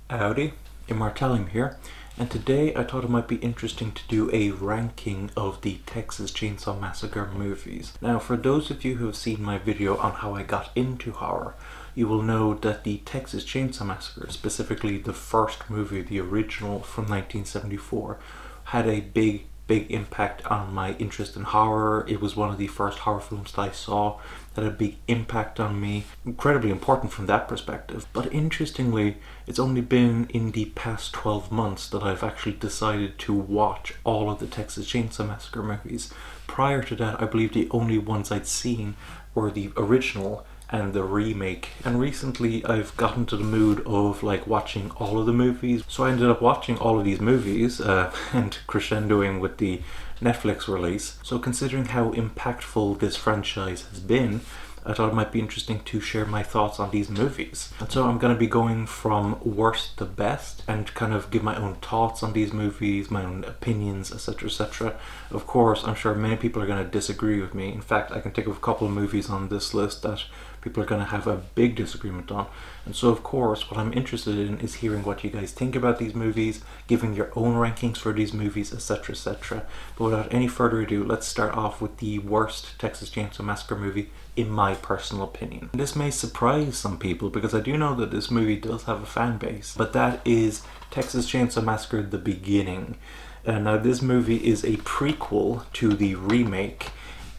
Howdy, Immortalium here, and today I thought it might be interesting to do a ranking of the Texas Chainsaw Massacre movies. Now, for those of you who have seen my video on how I got into horror, you will know that the Texas Chainsaw Massacre, specifically the first movie, the original from 1974, had a big impact on my interest in horror. It was one of the first horror films that I saw that had a big impact on me. Incredibly important from that perspective. But interestingly, it's only been in the past 12 months that I've actually decided to watch all of the Texas Chainsaw Massacre movies. Prior to that, I believe the only ones I'd seen were the original and the remake. And recently I've gotten to the mood of watching all of the movies. So I ended up watching all of these movies and crescendoing with the Netflix release. So considering how impactful this franchise has been, I thought it might be interesting to share my thoughts on these movies. And so I'm going to be going from worst to best and kind of give my own thoughts on these movies, my own opinions, etc, etc. Of course, I'm sure many people are going to disagree with me. In fact, I can think of a couple of movies on this list that people are going to have a big disagreement on. And so of course, what I'm interested in is hearing what you guys think about these movies, giving your own rankings for these movies, etc, etc. But without any further ado, let's start off with the worst Texas Chainsaw Massacre movie in my personal opinion. This may surprise some people because I do know that this movie does have a fan base, but that is Texas Chainsaw Massacre: The Beginning. Now this movie is a prequel to the remake,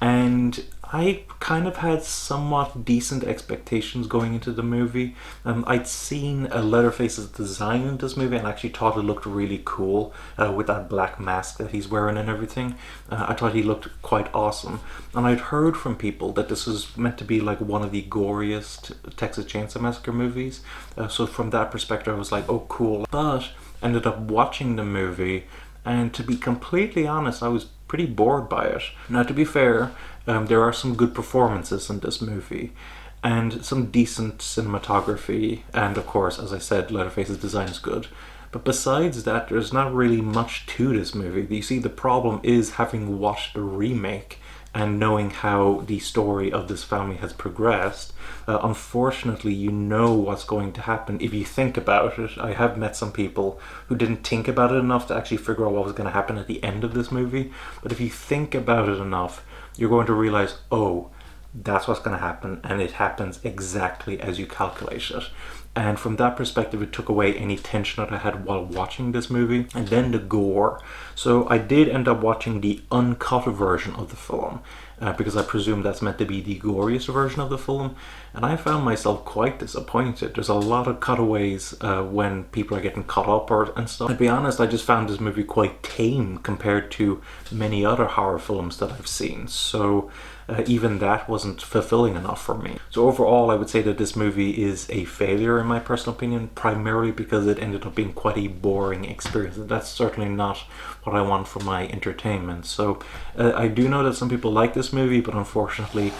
and I kind of had somewhat decent expectations going into the movie. I'd seen Leatherface's design in this movie and actually thought it looked really cool with that black mask that he's wearing and everything. I thought he looked quite awesome. And I'd heard from people that this was meant to be like one of the goriest Texas Chainsaw Massacre movies. So from that perspective I was like, oh cool. But ended up watching the movie, and to be completely honest, I was pretty bored by it. Now, to be fair, there are some good performances in this movie and some decent cinematography, and of course, as I said, Leatherface's design is good. But besides that, there's not really much to this movie. You see, the problem is, having watched the remake and knowing how the story of this family has progressed, unfortunately you know what's going to happen if you think about it. I have met some people who didn't think about it enough to actually figure out what was going to happen at the end of this movie. But if you think about it enough, you're going to realize, oh, that's what's going to happen, and it happens exactly as you calculate it. And from that perspective, it took away any tension that I had while watching this movie. And then the gore. So I did end up watching the uncut version of the film, because I presume that's meant to be the goriest version of the film. And I found myself quite disappointed. There's a lot of cutaways when people are getting cut up and stuff. To be honest, I just found this movie quite tame compared to many other horror films that I've seen. So even that wasn't fulfilling enough for me. So overall, I would say that this movie is a failure in my personal opinion, primarily because it ended up being quite a boring experience. And that's certainly not what I want for my entertainment. So I do know that some people like this movie, but unfortunately,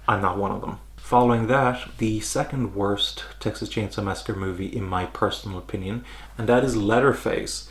I'm not one of them. Following that, the second worst Texas Chainsaw Massacre movie in my personal opinion, and that is Leatherface,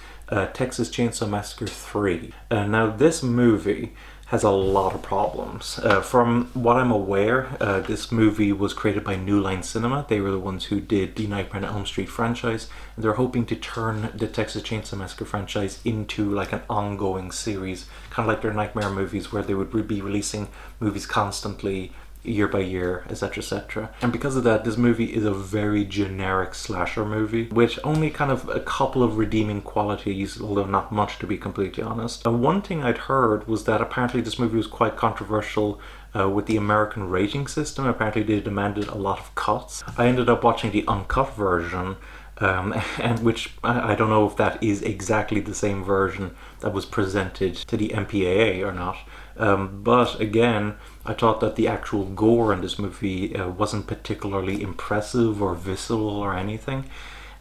Texas Chainsaw Massacre 3. Now this movie has a lot of problems. From what I'm aware, this movie was created by New Line Cinema. They were the ones who did the Nightmare on Elm Street franchise, and they're hoping to turn the Texas Chainsaw Massacre franchise into like an ongoing series, kind of like their Nightmare movies, where they would be releasing movies constantly, year by year, etc, etc. And because of that, this movie is a very generic slasher movie with only kind of a couple of redeeming qualities, although not much, to be completely honest. One thing I'd heard was that apparently this movie was quite controversial with the American rating system. Apparently they demanded a lot of cuts. I ended up watching the uncut version, and which I don't know if that is exactly the same version that was presented to the MPAA or not. But again, I thought that the actual gore in this movie wasn't particularly impressive or visceral or anything.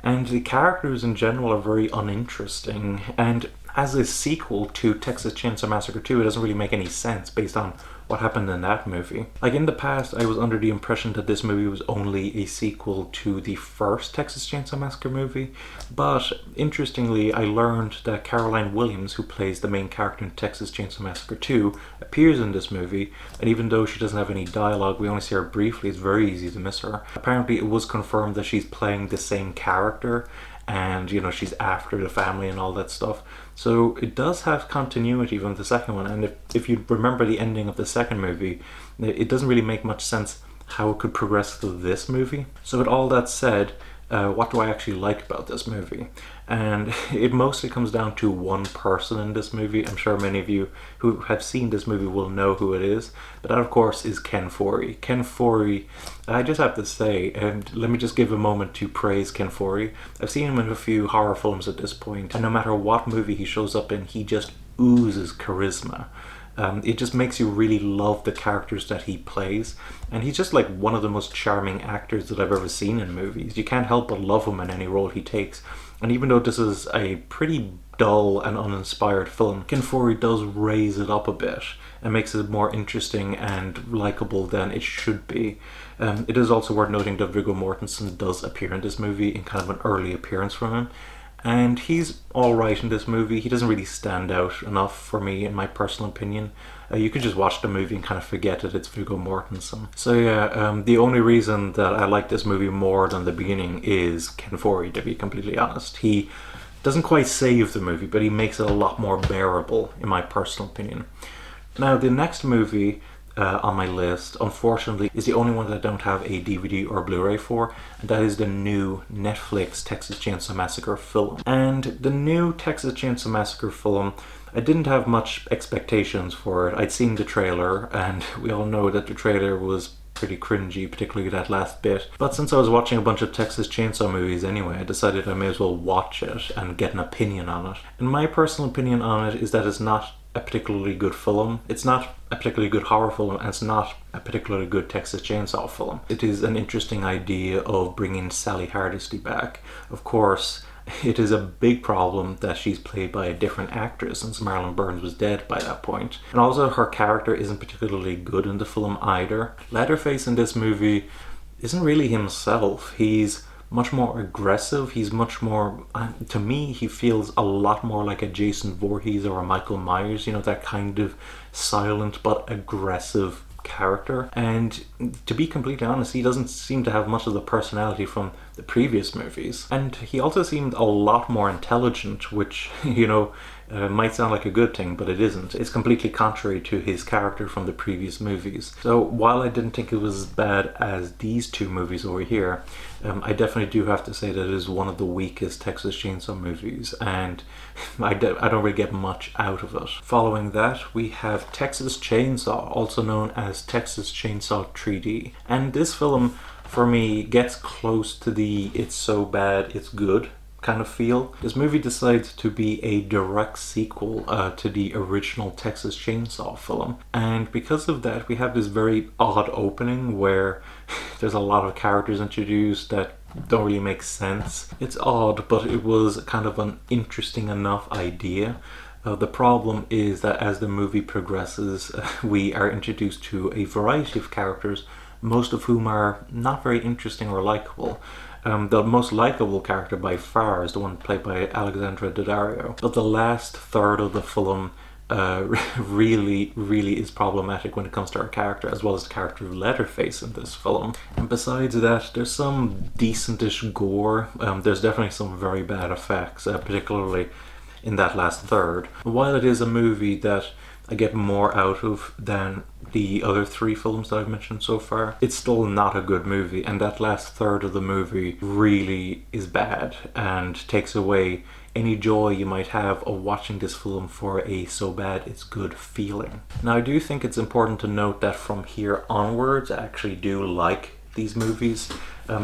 And the characters in general are very uninteresting. And as a sequel to Texas Chainsaw Massacre 2, it doesn't really make any sense based on what happened in that movie. Like in the past, I was under the impression that this movie was only a sequel to the first Texas Chainsaw Massacre movie, but interestingly, I learned that Caroline Williams, who plays the main character in Texas Chainsaw Massacre 2, appears in this movie, and even though she doesn't have any dialogue, we only see her briefly, it's very easy to miss her. Apparently it was confirmed that she's playing the same character, and you know, she's after the family and all that stuff. So it does have continuity from the second one, and if you remember the ending of the second movie, it doesn't really make much sense how it could progress to this movie. So with all that said, what do I actually like about this movie? And it mostly comes down to one person in this movie. I'm sure many of you who have seen this movie will know who it is, but that of course is Ken Foree. Ken Foree, I just have to say, and let me just give a moment to praise Ken Foree. I've seen him in a few horror films at this point, and no matter what movie he shows up in, he just oozes charisma. It just makes you really love the characters that he plays, and he's just like one of the most charming actors that I've ever seen in movies. You can't help but love him in any role he takes. And even though this is a pretty dull and uninspired film, Ken Foree does raise it up a bit and makes it more interesting and likable than it should be. It is also worth noting that Viggo Mortensen does appear in this movie in kind of an early appearance from him. And he's alright in this movie. He doesn't really stand out enough for me, in my personal opinion. You could just watch the movie and kind of forget that it's Viggo Mortensen. So yeah, the only reason that I like this movie more than the beginning is Ken Foree, to be completely honest. He doesn't quite save the movie, but he makes it a lot more bearable, in my personal opinion. Now, the next movie on my list, unfortunately, is the only one that I don't have a DVD or Blu-ray for, and that is the new Netflix Texas Chainsaw Massacre film. And the new Texas Chainsaw Massacre film, I didn't have much expectations for it. I'd seen the trailer, and we all know that the trailer was pretty cringy, particularly that last bit. But since I was watching a bunch of Texas Chainsaw movies anyway, I decided I may as well watch it and get an opinion on it. And my personal opinion on it is that it's not a particularly good film. It's not a particularly good horror film, and it's not a particularly good Texas Chainsaw film. It is an interesting idea of bringing Sally Hardesty back. Of course, it is a big problem that she's played by a different actress since Marlon Burns was dead by that point. And also her character isn't particularly good in the film either. Leatherface in this movie isn't really himself. He's much more aggressive. He's much more, to me, he feels a lot more like a Jason Voorhees or a Michael Myers, you know, that kind of silent but aggressive character. And to be completely honest, he doesn't seem to have much of the personality from the previous movies. And he also seemed a lot more intelligent, which, you know, might sound like a good thing, but it isn't. It's completely contrary to his character from the previous movies. So while I didn't think it was as bad as these two movies over here, I definitely do have to say that it is one of the weakest Texas Chainsaw movies, and I don't really get much out of it. Following that, we have Texas Chainsaw, also known as Texas Chainsaw 3D. And this film, for me, gets close to the it's so bad it's good kind of feel. This movie decides to be a direct sequel to the original Texas Chainsaw film, and because of that we have this very odd opening where there's a lot of characters introduced that don't really make sense. It's odd, but it was kind of an interesting enough idea. The problem is that as the movie progresses, we are introduced to a variety of characters, most of whom are not very interesting or likable. The most likable character by far is the one played by Alexandra Daddario. But the last third of the film really is problematic when it comes to her character, as well as the character of Leatherface in this film. And besides that, there's some decentish gore. There's definitely some very bad effects, particularly in that last third. While it is a movie that I get more out of than the other three films that I've mentioned so far, it's still not a good movie, and that last third of the movie really is bad and takes away any joy you might have of watching this film for a so bad it's good feeling. Now, I do think it's important to note that from here onwards I actually do like these movies.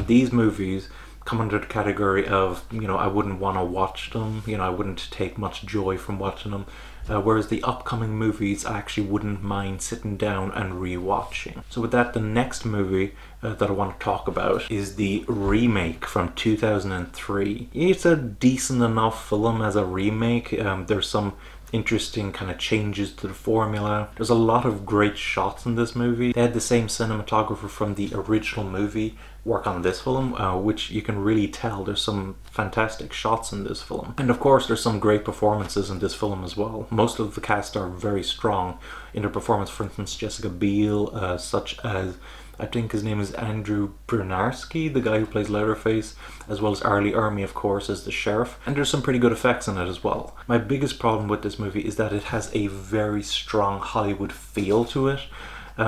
These movies come under the category of, you know, I wouldn't want to watch them, you know, I wouldn't take much joy from watching them. Whereas the upcoming movies I actually wouldn't mind sitting down and re-watching. So with that, the next movie that I want to talk about is the Remake from 2003. It's a decent enough film as a remake. There's some interesting kind of changes to the formula. There's a lot of great shots in this movie. They had the same cinematographer from the original movie work on this film, which you can really tell there's some fantastic shots in this film. And of course there's some great performances in this film as well. Most of the cast are very strong in their performance. For instance, Jessica Biel, such as I think his name is Andrew Bryniarski, the guy who plays Leatherface, as well as Arlie Ermey, of course, as the sheriff. And there's some pretty good effects in it as well. My biggest problem with this movie is that it has a very strong Hollywood feel to it.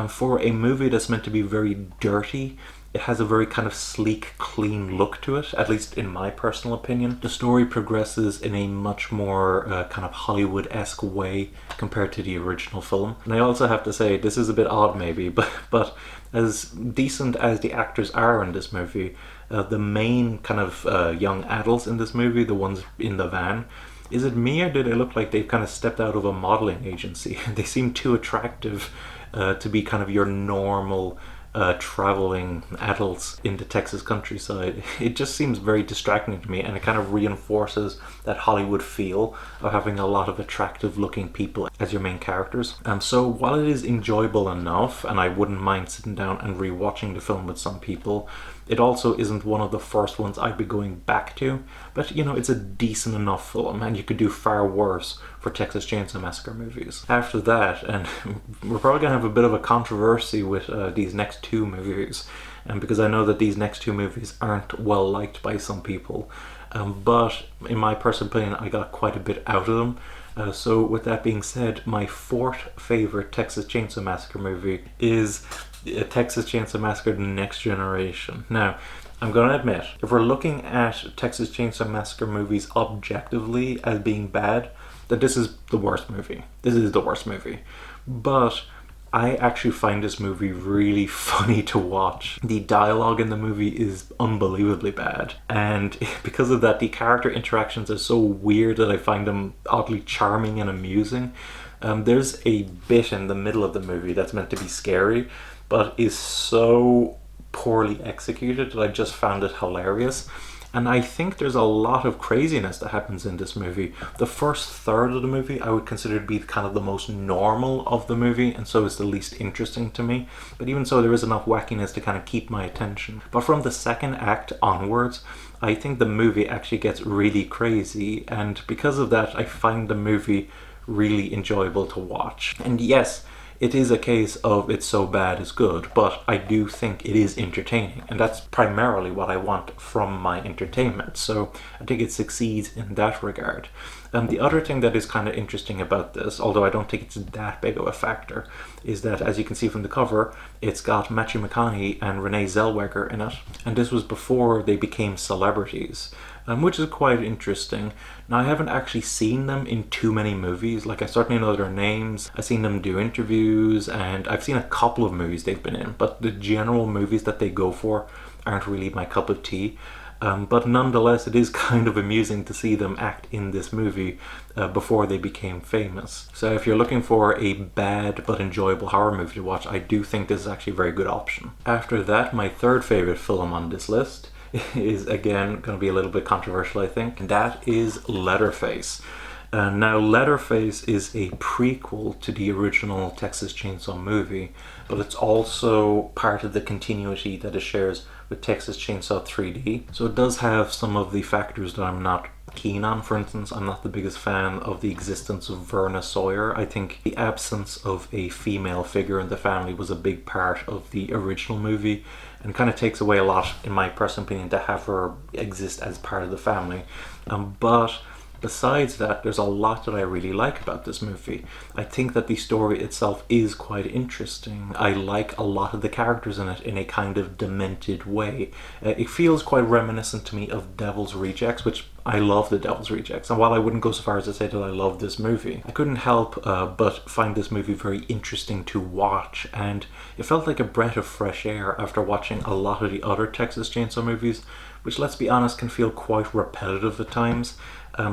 For a movie that's meant to be very dirty, it has a very kind of sleek, clean look to it, at least in my personal opinion. The story progresses in a much more kind of Hollywood-esque way compared to the original film. And I also have to say, this is a bit odd maybe, but as decent as the actors are in this movie, the main kind of young adults in this movie, the ones in the van, is it me or do they look like they've kind of stepped out of a modeling agency? They seem too attractive to be kind of your normal traveling adults in the Texas countryside. It just seems very distracting to me, and it kind of reinforces that Hollywood feel of having a lot of attractive looking people as your main characters. So while it is enjoyable enough, and I wouldn't mind sitting down and rewatching the film with some people, it also isn't one of the first ones I'd be going back to. But you know, it's a decent enough film, and you could do far worse for Texas Chainsaw Massacre movies. After that, and we're probably gonna have a bit of a controversy with these next two movies, because I know that these next two movies aren't well liked by some people, but in my personal opinion, I got quite a bit out of them. So with that being said, my fourth favorite Texas Chainsaw Massacre movie is Texas Chainsaw Massacre: The Next Generation. Now, I'm going to admit, if we're looking at Texas Chainsaw Massacre movies objectively as being bad, then this is the worst movie. This is the worst movie. But I actually find this movie really funny to watch. The dialogue in the movie is unbelievably bad, and because of that, the character interactions are so weird that I find them oddly charming and amusing. There's a bit in the middle of the movie that's meant to be scary, but is so poorly executed that I just found it hilarious. And I think there's a lot of craziness that happens in this movie. The first third of the movie I would consider to be kind of the most normal of the movie, and so it's the least interesting to me. But even so, there is enough wackiness to kind of keep my attention. But from the second act onwards, I think the movie actually gets really crazy, and because of that, I find the movie really enjoyable to watch. And yes, it is a case of it's so bad it's good, but I do think it is entertaining, and that's primarily what I want from my entertainment, so I think it succeeds in that regard. The other thing that is kind of interesting about this, although I don't think it's that big of a factor, is that, as you can see from the cover, it's got Matthew McConaughey and Renee Zellweger in it, and this was before they became celebrities, which is quite interesting. Now, I haven't actually seen them in too many movies. Like, I certainly know their names, I've seen them do interviews, and I've seen a couple of movies they've been in, but the general movies that they go for aren't really my cup of tea. But nonetheless, it is kind of amusing to see them act in this movie before they became famous. So if you're looking for a bad but enjoyable horror movie to watch, I do think this is actually a very good option. After that, my third favorite film on this list is again going to be a little bit controversial, I think, and that is Leatherface. Now, Leatherface is a prequel to the original Texas Chainsaw movie, but it's also part of the continuity that it shares with Texas Chainsaw 3D. So it does have some of the factors that I'm not keen on. For instance, I'm not the biggest fan of the existence of Verna Sawyer. I think the absence of a female figure in the family was a big part of the original movie, and kind of takes away a lot, in my personal opinion, to have her exist as part of the family. But besides that, there's a lot that I really like about this movie. I think that the story itself is quite interesting. I like a lot of the characters in it in a kind of demented way. It feels quite reminiscent to me of Devil's Rejects, which I love the Devil's Rejects, and while I wouldn't go so far as to say that I love this movie, I couldn't help but find this movie very interesting to watch, and it felt like a breath of fresh air after watching a lot of the other Texas Chainsaw movies, which, let's be honest, can feel quite repetitive at times.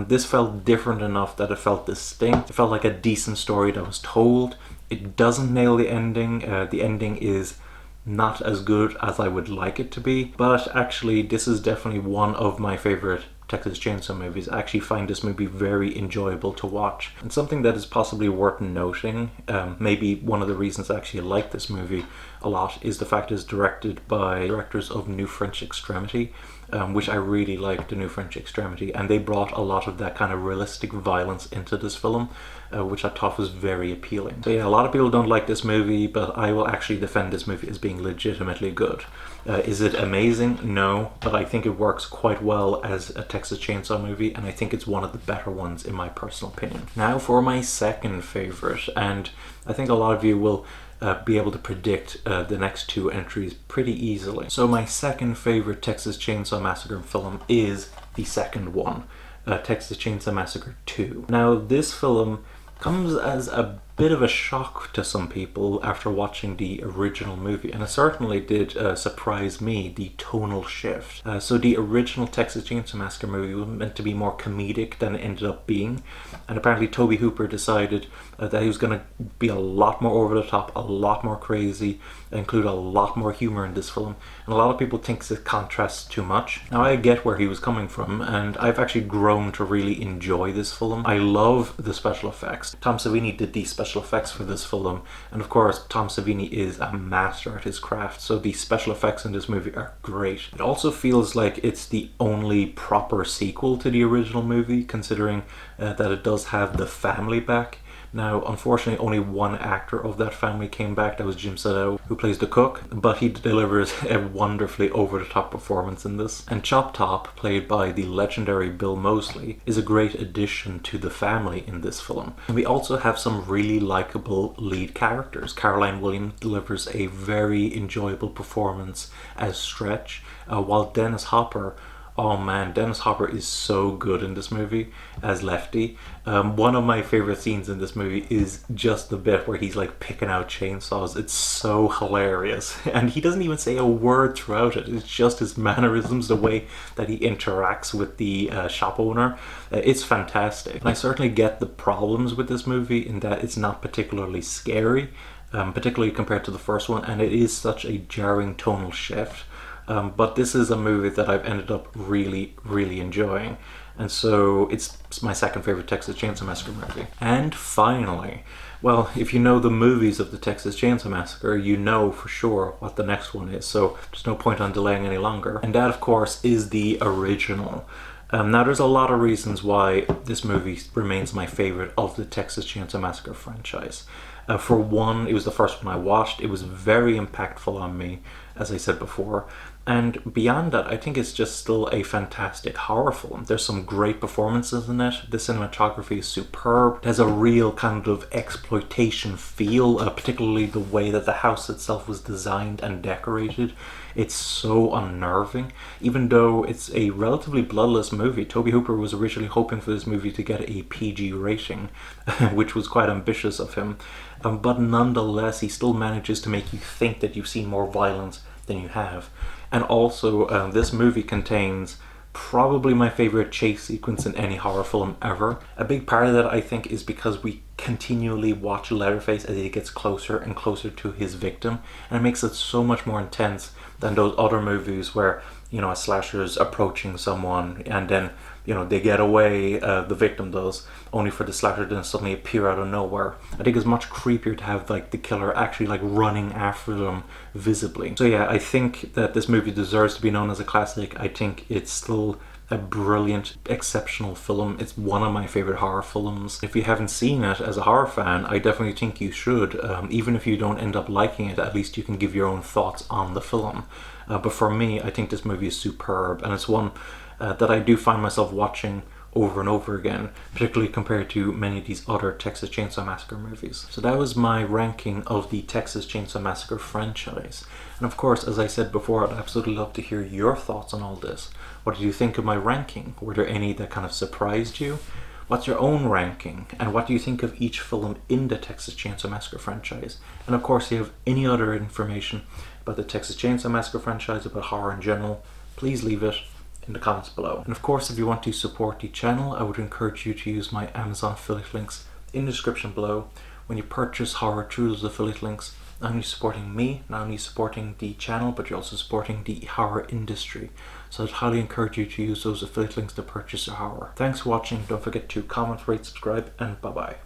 This felt different enough that it felt distinct. It felt like a decent story that was told. It doesn't nail the ending. The ending is not as good as I would like it to be, but actually this is definitely one of my favorite Texas Chainsaw movies. I actually find this movie very enjoyable to watch, and something that is possibly worth noting, maybe one of the reasons I actually like this movie a lot, is the fact it's directed by directors of New French Extremity, which I really liked, the new French Extremity, and they brought a lot of that kind of realistic violence into this film, which I thought was very appealing. So yeah, a lot of people don't like this movie, but I will actually defend this movie as being legitimately good. Is it amazing? No, but I think it works quite well as a Texas Chainsaw movie, and I think it's one of the better ones in my personal opinion. Now for my second favorite, and I think a lot of you will be able to predict the next two entries pretty easily. So my second favorite Texas Chainsaw Massacre film is the second one, Texas Chainsaw Massacre 2. Now this film comes as a bit of a shock to some people after watching the original movie, and it certainly did surprise me, the tonal shift. So the original Texas Chainsaw Massacre movie was meant to be more comedic than it ended up being, and apparently Tobe Hooper decided that he was going to be a lot more over the top, a lot more crazy, include a lot more humor in this film, and a lot of people think it contrasts too much. Now I get where he was coming from, and I've actually grown to really enjoy this film. I love the special effects. Tom Savini did the special effects for this film, and of course Tom Savini is a master at his craft, so the special effects in this movie are great. It also feels like it's the only proper sequel to the original movie, considering that it does have the family back. Now, unfortunately, only one actor of that family came back. That was Jim Sadow, who plays the cook, but he delivers a wonderfully over-the-top performance in this. And Chop Top, played by the legendary Bill Moseley, is a great addition to the family in this film. And we also have some really likable lead characters. Caroline Williams delivers a very enjoyable performance as Stretch, while Dennis Hopper, oh man, Dennis Hopper is so good in this movie as Lefty. One of my favorite scenes in this movie is just the bit where he's like picking out chainsaws. It's so hilarious, and he doesn't even say a word throughout it. It's just his mannerisms, the way that he interacts with the shop owner. It's fantastic. And I certainly get the problems with this movie in that it's not particularly scary, particularly compared to the first one, and it is such a jarring tonal shift. But this is a movie that I've ended up really, really enjoying. And so it's my second favorite Texas Chainsaw Massacre movie. And finally, well, if you know the movies of the Texas Chainsaw Massacre, you know for sure what the next one is. So there's no point on delaying any longer. And that, of course, is the original. Now, there's a lot of reasons why this movie remains my favorite of the Texas Chainsaw Massacre franchise. For one, it was the first one I watched. It was very impactful on me, as I said before. And beyond that, I think it's just still a fantastic horror film. There's some great performances in it. The cinematography is superb. It has a real kind of exploitation feel, particularly the way that the house itself was designed and decorated. It's so unnerving. Even though it's a relatively bloodless movie, Tobe Hooper was originally hoping for this movie to get a PG rating, which was quite ambitious of him. But nonetheless, he still manages to make you think that you've seen more violence than you have. And also, this movie contains probably my favorite chase sequence in any horror film ever. A big part of that, I think, is because we continually watch Leatherface as he gets closer and closer to his victim, and it makes it so much more intense than those other movies where, you know, a slasher is approaching someone and then, you know, they get away, the victim does, only for the slasher to then suddenly appear out of nowhere. I think it's much creepier to have like the killer actually like running after them visibly. So yeah, I think that this movie deserves to be known as a classic. I think it's still a brilliant, exceptional film. It's one of my favorite horror films. If you haven't seen it as a horror fan, I definitely think you should. Even if you don't end up liking it, at least you can give your own thoughts on the film. But for me, I think this movie is superb, and it's one that I do find myself watching over and over again, particularly compared to many of these other Texas Chainsaw Massacre movies. So that was my ranking of the Texas Chainsaw Massacre franchise. And of course, as I said before, I'd absolutely love to hear your thoughts on all this. What did you think of my ranking? Were there any that kind of surprised you? What's your own ranking? And what do you think of each film in the Texas Chainsaw Massacre franchise? And of course, if you have any other information about the Texas Chainsaw Massacre franchise, about horror in general, please leave it in the comments below. And of course, if you want to support the channel, I would encourage you to use my Amazon affiliate links in the description below. When you purchase horror through those affiliate links, not only supporting me, not only supporting the channel, but you're also supporting the horror industry. So I'd highly encourage you to use those affiliate links to purchase your horror. Thanks for watching. Don't forget to comment, rate, subscribe, and bye bye.